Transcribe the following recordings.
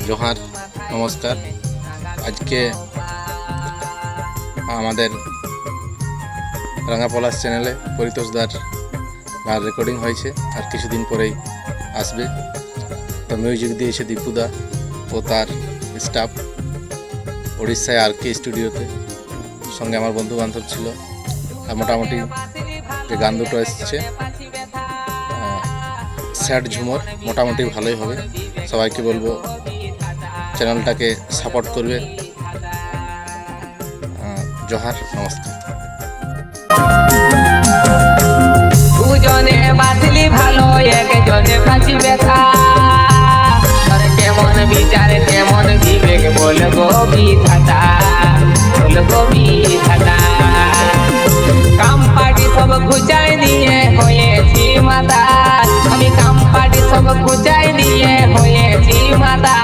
জোহার, নমস্কার। আজকে আমাদের রাঙা পলাশ চ্যানেলে পরিতোষদার গান রেকর্ডিং হয়েছে, আর কিছুদিন পরেই আসবে। তো মিউজিক দিয়েছে দীপুদা ও তার স্টাফ উড়িষ্যায় RK স্টুডিওতে। সঙ্গে আমার বন্ধু বান্ধব ছিল। আর মোটামুটি যে গান দুটো এসছে স্যাড ঝুমর, মোটামুটি ভালোই হবে। সবাইকে বলবো চ্যানেলটাকে সাপোর্ট করবে। জোহার, নমস্কার। দুজনে বাঁচলি ভালো, একজনে ফাঁসি ব্যথা। কেমন বিচার কেমন বিবেক বলবো বিধাতা, বলবো বিধাতা। কাম পাটি সব ঘুচাই নিয়ে হয়েছি মাতা, আমি কাম পাটি সব ঘুচাই নিয়ে হয়েছি মাতা।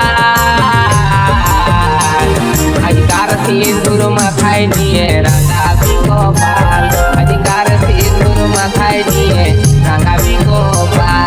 আজকার সিঁদুর মাথায় নিয়ে রাঙাবি গোপাল, আজকার সিঁদুর মাথায় নিয়ে রাঙাবি গোপাল।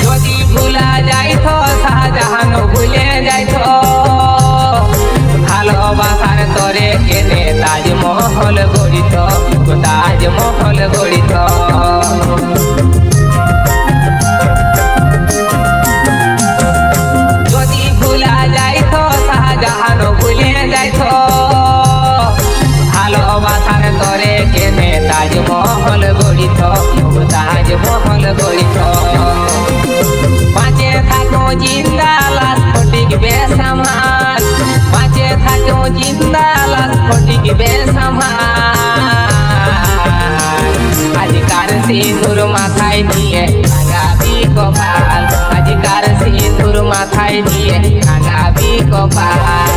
যদি ভুলা যাইতো শাহজাহান ভুলে যাইতো, ভালোবাসার তরে কেনে তাজমহল গড়িত, তাজমহল গড়িত। যদি ভুলা যাইতো শাহজাহান ভুলে যাইতো, ভালোবাসার তরে কেনে তাজমহল গড়িত, তাজমহল গড়িত। বাঁচে থাকো জিন্দা লাশ ফটিকবে সামাল, বাঁচে থাকো জিন্দা লাশ ফটিকবে সামাল। আজকার সিঁদুর মাথায় নিয়ে রাঙাবি গোপাল, আজকার সিঁদুর মাথায় নিয়ে রাঙাবি গোপাল।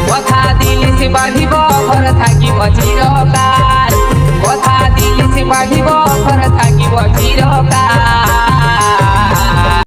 কথা দিলিস বাঁধিব ঘর থাকিব